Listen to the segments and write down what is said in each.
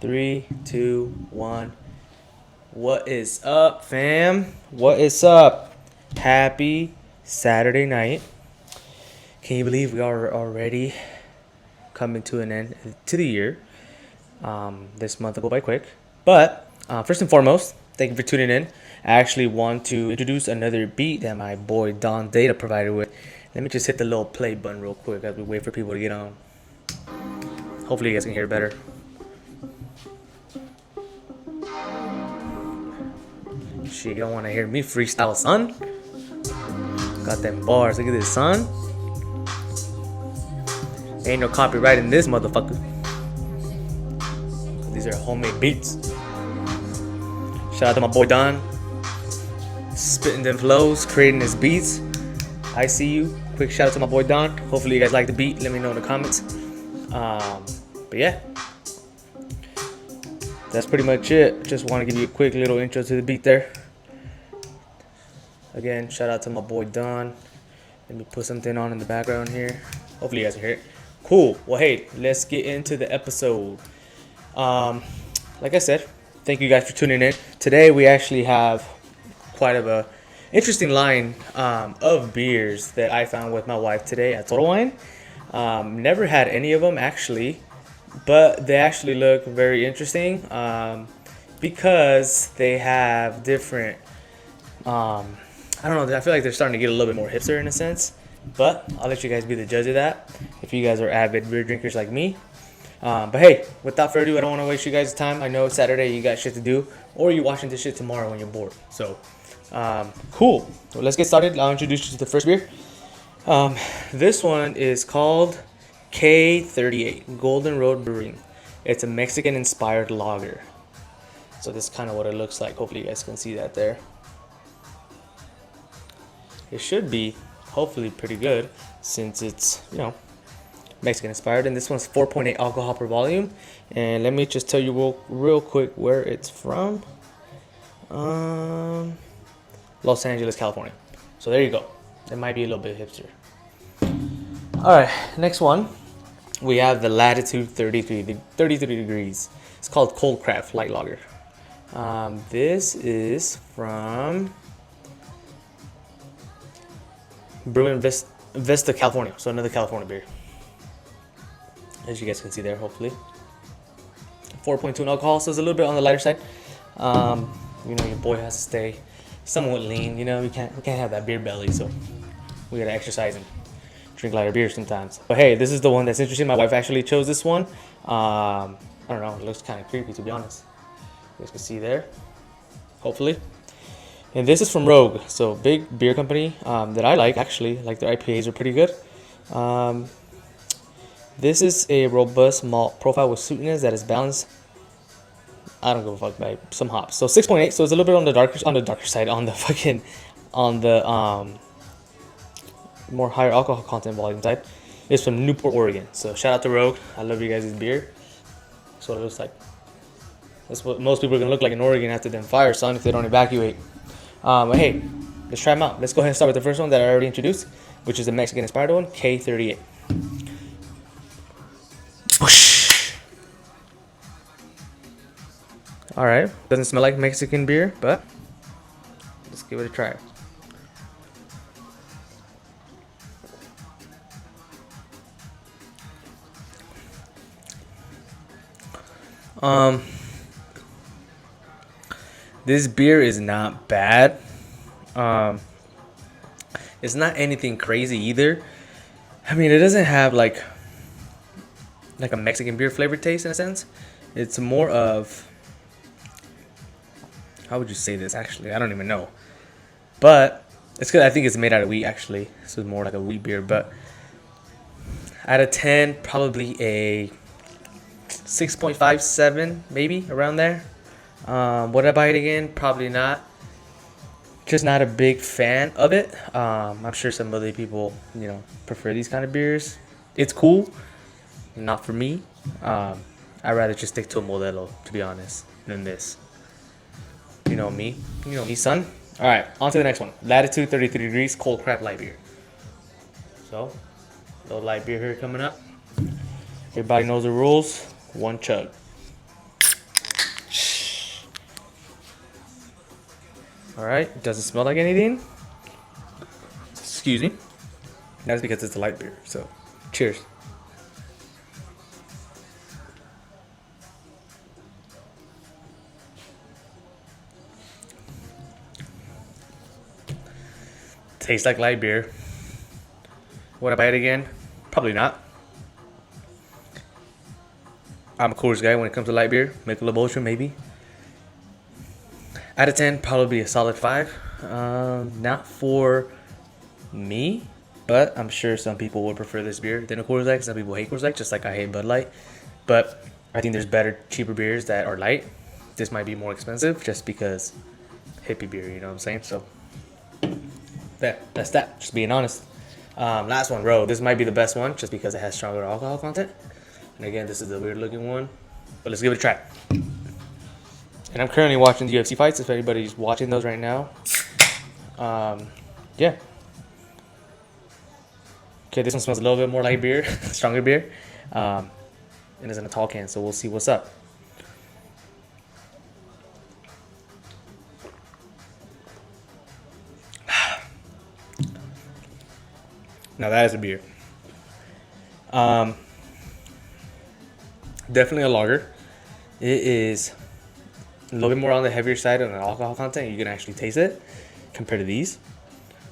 Three, two, one. What is up, fam? What is up? Happy Saturday night. Can you believe we are already coming to an end to the year? This month will go by quick. But first and foremost, thank you for tuning in. I actually want to introduce another beat that my boy Don Data provided with. Let me just hit the little play button real quick as we wait for people to get on. Hopefully you guys can hear better. Shit, you don't want to hear me freestyle, son. Got them bars. Look at this, son. Ain't no copyright in this motherfucker. These are homemade beats. Shout out to my boy Don. Spitting them flows, creating his beats. I see you. Quick shout out to my boy Don. Hopefully you guys like the beat. Let me know in the comments. But yeah. That's pretty much it. Just want to give you a quick little intro to the beat there. Again, shout out to my boy Don. Let me put something on in the background here. Hopefully you guys can hear it. Cool. Well, hey, let's get into the episode. Like I said, thank you guys for tuning in. Today we actually have quite of a interesting line of beers that I found with my wife today at Total Wine. Never had any of them actually, but they actually look very interesting because they have different. I don't know. I feel like they're starting to get a little bit more hipster in a sense, but I'll let you guys be the judge of that. If you guys are avid beer drinkers like me. But hey, without further ado, I don't want to waste you guys' time. I know it's Saturday, you got shit to do, or you're watching this shit tomorrow when you're bored. So, cool. Well, let's get started. I'll introduce you to the first beer. This one is called K38 Golden Road Brewing. It's a Mexican-inspired lager. So this is kind of what it looks like. Hopefully you guys can see that there. It should be hopefully pretty good since it's, Mexican inspired. And this one's 4.8 alcohol per volume. And let me just tell you real quick where it's from. Los Angeles, California. So there you go. It might be a little bit hipster. Alright, next one. We have the Latitude 33 degrees. It's called Cold Craft Light Lager. This is from Brewing Vista, California. So another California beer. As you guys can see there, hopefully. 4.2 in alcohol, so it's a little bit on the lighter side. Your boy has to stay somewhat lean. We can't have that beer belly, so we gotta exercise and drink lighter beer sometimes. But hey, this is the one that's interesting. My wife actually chose this one. I don't know, it looks kind of creepy to be honest. You guys can see there, hopefully. And this is from Rogue, so big beer company that I like actually. Like their IPAs are pretty good. This is a robust malt profile with sweetness that is balanced. I don't give a fuck by some hops. So 6.8, so it's a little bit on the darker side, on the more higher alcohol content volume side. It's from Newport, Oregon. So shout out to Rogue. I love you guys' beer. That's what it looks like. That's what most people are gonna look like in Oregon after them fire, son, if they don't evacuate. But hey, let's try them out. Let's go ahead and start with the first one that I already introduced, which is the Mexican inspired one, K38. Alright, doesn't smell like Mexican beer, but let's give it a try. This beer is not bad. It's not anything crazy either. I mean, it doesn't have like a Mexican beer flavor taste in a sense. It's more of, how would you say this actually? I don't even know. But it's good. I think it's made out of wheat actually. So it's more like a wheat beer. But out of 10, probably a 6.57, maybe around there. Would I buy it again? Probably not. Just not a big fan of it. I'm sure some other people, prefer these kind of beers. It's cool. Not for me. I'd rather just stick to a Modelo, to be honest, than this. You know me, son. All right, on to the next one. Latitude 33 degrees Cold Craft Light Beer. So, little light beer here coming up. Everybody knows the rules. One chug. All right, it doesn't smell like anything. Excuse me. That's because it's a light beer. So, cheers. Tastes like light beer. Would I buy it again? Probably not. I'm a Coors guy when it comes to light beer. Michelob Ultra, maybe. Out of 10, probably a solid 5. Not for me, but I'm sure some people would prefer this beer than a Coors Light. Some people hate Coors Light, just like I hate Bud Light. But I think there's better, cheaper beers that are light. This might be more expensive just because hippie beer, you know what I'm saying? So, that's that. Just being honest. Last one, Row. This might be the best one just because it has stronger alcohol content. And again, this is the weird looking one. But let's give it a try. And I'm currently watching the UFC fights if anybody's watching those right now. Yeah. Okay, this one smells a little bit more like beer, stronger beer. And it's in a tall can, so we'll see what's up. Now that is a beer. Definitely a lager. It is a little bit more on the heavier side on the alcohol content. You can actually taste it compared to these.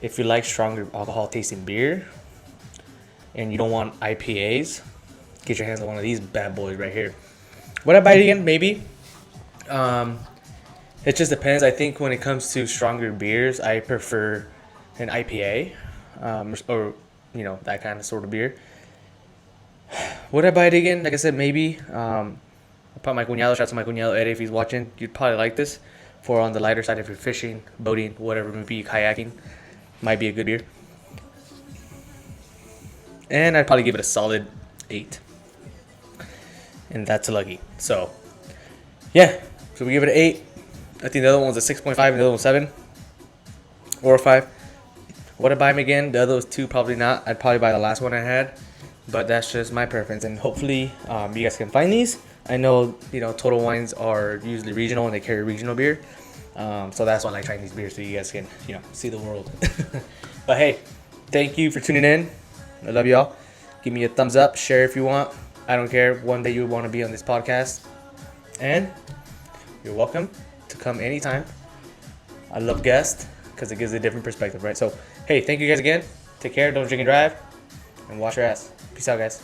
If you like stronger alcohol tasting beer and you don't want IPAs, get your hands on one of these bad boys right here. Would I buy it again? Maybe. It just depends. I think when it comes to stronger beers, I prefer an IPA, or that kind of sort of beer. Would I buy it again? Like I said, maybe. Probably my cuñado, shout out to my cuñado Eddie if he's watching. You'd probably like this. For on the lighter side, if you're fishing, boating, whatever, maybe kayaking, might be a good beer. And I'd probably give it a solid 8. And that's lucky. So, yeah. So we give it an 8. I think the other one was a 6.5 and the other one was 7. Or a 5. Would I buy them again? The other was 2, probably not. I'd probably buy the last one I had. But that's just my preference. And hopefully you guys can find these. I know, Total Wines are usually regional and they carry regional beer. So that's why I like trying these beers so you guys can, see the world. But hey, thank you for tuning in. I love y'all. Give me a thumbs up. Share if you want. I don't care. One day you want to be on this podcast. And you're welcome to come anytime. I love guests because it gives a different perspective, right? So, hey, thank you guys again. Take care. Don't drink and drive. And wash your ass. Peace out, guys.